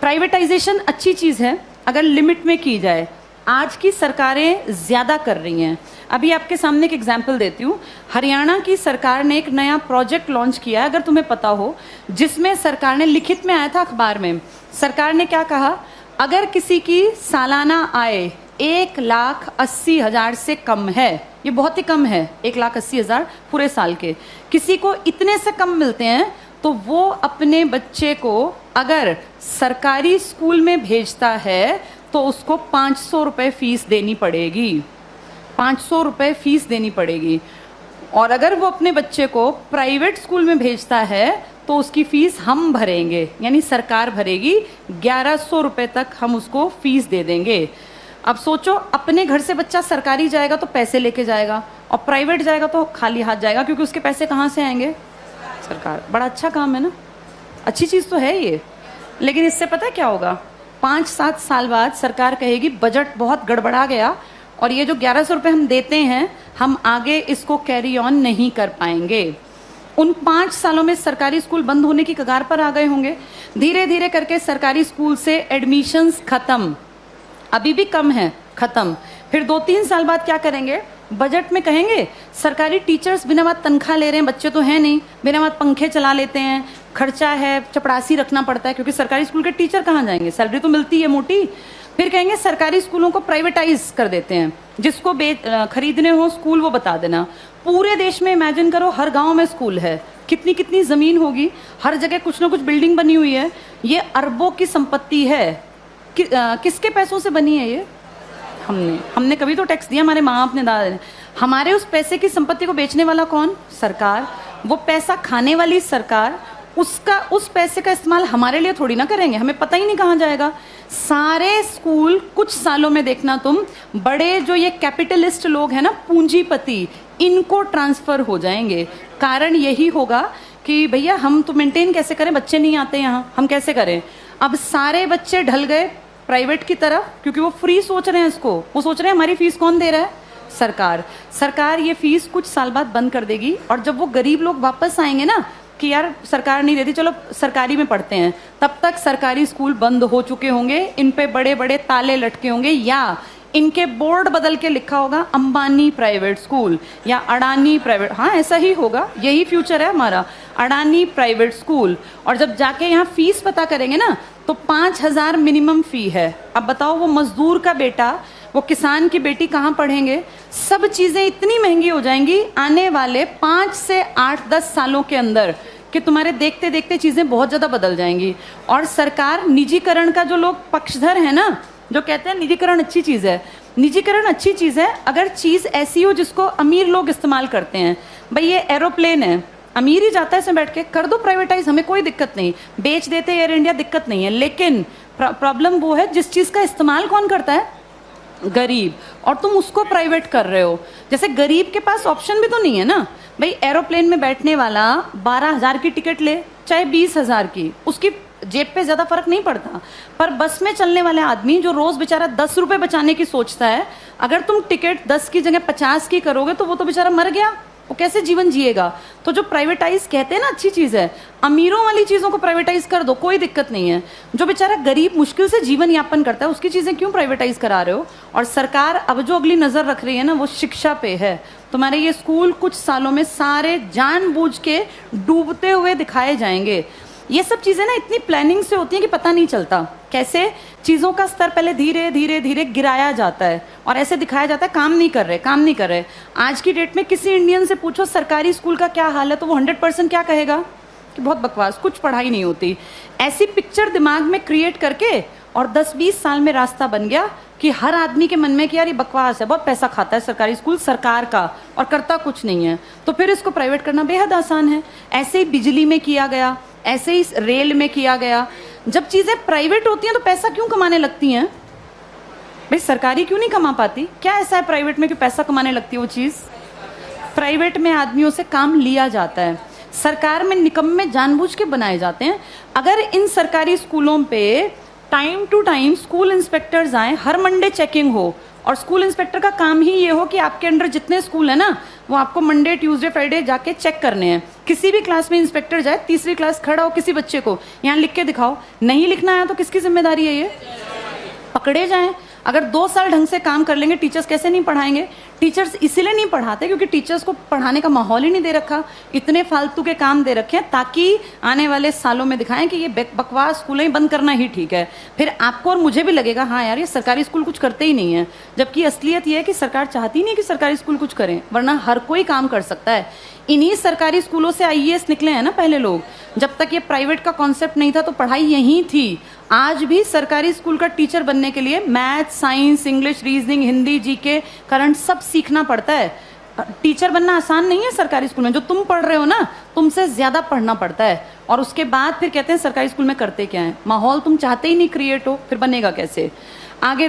Privatisation अच्छी चीज़ है अगर लिमिट में की जाए। आज की सरकारें ज़्यादा कर रही हैं। अभी आपके सामने एक एग्जाम्पल देती हूँ। हरियाणा की सरकार ने एक नया प्रोजेक्ट लॉन्च किया है, अगर तुम्हें पता हो, जिसमें सरकार ने, लिखित में आया था अखबार में, सरकार ने क्या कहा, अगर किसी की सालाना आय 1,80,000 से कम है, ये बहुत ही कम है, 1,80,000 पूरे साल के, किसी को इतने से कम मिलते हैं, तो वो अपने बच्चे को अगर सरकारी स्कूल में भेजता है तो उसको 500 रुपये फीस देनी पड़ेगी। 500 रुपये फीस देनी पड़ेगी। और अगर वो अपने बच्चे को प्राइवेट स्कूल में भेजता है तो उसकी फीस हम भरेंगे, यानी सरकार भरेगी। 1,100 रुपये तक हम उसको फीस दे देंगे। अब सोचो, अपने घर से बच्चा सरकारी जाएगा तो पैसे लेके जाएगा, और प्राइवेट जाएगा तो खाली हाथ जाएगा, क्योंकि उसके पैसे कहाँ से आएंगे? सरकार। बड़ा अच्छा काम है ना, अच्छी चीज़ तो है ये। लेकिन इससे पता है क्या होगा? 5-7 साल बाद सरकार कहेगी बजट बहुत गड़बड़ा गया और ये जो 1,100 रुपये हम देते हैं, हम आगे इसको कैरी ऑन नहीं कर पाएंगे। उन 5 सालों में सरकारी स्कूल बंद होने की कगार पर आ गए होंगे। धीरे धीरे करके सरकारी स्कूल से एडमिशन्स खत्म, अभी भी कम है, खत्म। फिर 2-3 साल बाद क्या करेंगे? बजट में कहेंगे सरकारी टीचर्स बिना बात तनख्वाह ले रहे हैं, बच्चे तो हैं नहीं, बिना बात पंखे चला लेते हैं, खर्चा है, चपरासी रखना पड़ता है, क्योंकि सरकारी स्कूल के टीचर कहाँ जाएंगे, सैलरी तो मिलती है मोटी। फिर कहेंगे सरकारी स्कूलों को प्राइवेटाइज कर देते हैं, जिसको खरीदने हो स्कूल वो बता देना। पूरे देश में इमेजिन करो, हर गांव में स्कूल है, कितनी कितनी ज़मीन होगी, हर जगह कुछ ना कुछ बिल्डिंग बनी हुई है। ये अरबों की संपत्ति है। किसके पैसों से बनी है ये? हमने कभी तो टैक्स दिया, हमारे माँ बाप ने, दादा ने। हमारे उस पैसे की संपत्ति को बेचने वाला कौन? सरकार। वो पैसा खाने वाली सरकार। उस पैसे का इस्तेमाल हमारे लिए थोड़ी ना करेंगे, हमें पता ही नहीं कहाँ जाएगा। सारे स्कूल कुछ सालों में देखना तुम, बड़े जो ये कैपिटलिस्ट लोग हैं ना, पूंजीपति, इनको ट्रांसफर हो जाएंगे। कारण यही होगा कि भैया हम तो मेंटेन कैसे करें, बच्चे नहीं आते यहाँ, हम कैसे करें? अब सारे बच्चे ढल गए प्राइवेट की तरफ, क्योंकि वो फ्री सोच रहे हैं इसको। वो सोच रहे हैं हमारी फीस कौन दे रहा है? सरकार। सरकार ये फीस कुछ साल बाद बंद कर देगी, और जब वो गरीब लोग वापस आएंगे ना कि यार सरकार नहीं देती, चलो सरकारी में पढ़ते हैं, तब तक सरकारी स्कूल बंद हो चुके होंगे, इन पे बड़े बड़े ताले लटके होंगे, या इनके बोर्ड बदल के लिखा होगा अंबानी प्राइवेट स्कूल या अडानी प्राइवेट। हाँ, ऐसा ही होगा, यही फ्यूचर है हमारा, अडानी प्राइवेट स्कूल। और जब जाके यहाँ फीस पता करेंगे ना, तो 5,000 मिनिमम फी है। अब बताओ, वो मजदूर का बेटा, वो किसान की बेटी कहाँ पढ़ेंगे? सब चीज़ें इतनी महंगी हो जाएंगी आने वाले 5 से 8-10 सालों के अंदर कि तुम्हारे देखते देखते चीज़ें बहुत ज़्यादा बदल जाएंगी। और सरकार निजीकरण का, जो लोग पक्षधर है ना, जो कहते हैं निजीकरण अच्छी चीज़ है, निजीकरण अच्छी चीज़ है अगर चीज़ ऐसी हो जिसको अमीर लोग इस्तेमाल करते हैं। भाई ये एरोप्लेन है, अमीर ही जाता है इसमें बैठ के, कर दो प्राइवेटाइज, हमें कोई दिक्कत नहीं, बेच देते एयर इंडिया, दिक्कत नहीं है। लेकिन प्रॉब्लम वो है जिस चीज़ का इस्तेमाल कौन करता है? गरीब। और तुम उसको प्राइवेट कर रहे हो। जैसे गरीब के पास ऑप्शन भी तो नहीं है ना। भाई एरोप्लेन में बैठने वाला 12,000 की टिकट ले, चाहे 20,000 की, उसकी जेब पे ज़्यादा फर्क नहीं पड़ता। पर बस में चलने वाले आदमी जो रोज़ बेचारा 10 रुपये बचाने की सोचता है, अगर तुम टिकट 10 की जगह 50 की करोगे तो वो तो बेचारा मर गया, वो कैसे जीवन जिएगा? तो जो प्राइवेटाइज कहते हैं ना अच्छी चीज़ है, अमीरों वाली चीज़ों को प्राइवेटाइज कर दो, कोई दिक्कत नहीं है। जो बेचारा गरीब मुश्किल से जीवन यापन करता है, उसकी चीज़ें क्यों प्राइवेटाइज करा रहे हो? और सरकार अब जो अगली नज़र रख रही है ना, वो शिक्षा पे है। तुम्हारे ये स्कूल कुछ सालों में सारे जानबूझ के डूबते हुए दिखाए जाएंगे। ये सब चीज़ें ना इतनी प्लानिंग से होती हैं कि पता नहीं चलता कैसे चीज़ों का स्तर पहले धीरे धीरे धीरे गिराया जाता है और ऐसे दिखाया जाता है काम नहीं कर रहे, काम नहीं कर रहे। आज की डेट में किसी इंडियन से पूछो सरकारी स्कूल का क्या हाल है, तो वो 100% क्या कहेगा कि बहुत बकवास, कुछ पढ़ाई नहीं होती। ऐसी पिक्चर दिमाग में क्रिएट करके और 10-20 साल में रास्ता बन गया कि हर आदमी के मन में कि यार ये बकवास है, बहुत पैसा खाता है सरकारी स्कूल सरकार का और करता कुछ नहीं है, तो फिर इसको प्राइवेट करना बेहद आसान है। ऐसे ही बिजली में किया गया, ऐसे ही रेल में किया गया। जब चीज़ें प्राइवेट होती हैं तो पैसा क्यों कमाने लगती हैं? भाई सरकारी क्यों नहीं कमा पाती? क्या ऐसा है प्राइवेट में कि पैसा कमाने लगती है वो चीज़? प्राइवेट में आदमियों से काम लिया जाता है, सरकार में निकम्मे जानबूझ के बनाए जाते हैं। अगर इन सरकारी स्कूलों पे time to time school inspectors आए, हर मंडे चेकिंग हो, और स्कूल इंस्पेक्टर का काम ही ये हो कि आपके अंडर जितने स्कूल है ना, वो आपको मंडे ट्यूसडे फ्राइडे जाके चेक करने हैं। किसी भी क्लास में इंस्पेक्टर जाए, तीसरी क्लास खड़ा हो किसी बच्चे को, यहाँ लिख के दिखाओ, नहीं लिखना है तो किसकी जिम्मेदारी है? ये पकड़े जाएं। अगर 2 साल ढंग से काम कर लेंगे, टीचर्स कैसे नहीं पढ़ाएंगे? टीचर्स इसलिए नहीं पढ़ाते क्योंकि टीचर्स को पढ़ाने का माहौल ही नहीं दे रखा, इतने फालतू के काम दे रखे हैं ताकि आने वाले सालों में दिखाएं कि ये बकवास स्कूलें बंद करना ही ठीक है। फिर आपको और मुझे भी लगेगा हाँ यार ये सरकारी स्कूल कुछ करते ही नहीं है, जबकि असलियत ये है कि सरकार चाहती नहीं कि सरकारी स्कूल कुछ करें, वरना हर कोई काम कर सकता है। इन्हीं सरकारी स्कूलों से आईएएस निकले हैं ना पहले लोग। जब तक ये प्राइवेट का कॉन्सेप्ट नहीं था तो पढ़ाई यहीं थी। आज भी सरकारी स्कूल का टीचर बनने के लिए math, science, English, reasoning, Hindi, GK, current सब सीखना पड़ता है। टीचर बनना आसान नहीं है सरकारी स्कूल में। जो तुम पढ़ रहे हो ना, तुमसे ज्यादा पढ़ना पड़ता है। और उसके बाद फिर कहते हैं सरकारी स्कूल में करते क्या है। माहौल तुम चाहते ही नहीं क्रिएट हो, फिर बनेगा कैसे? आगे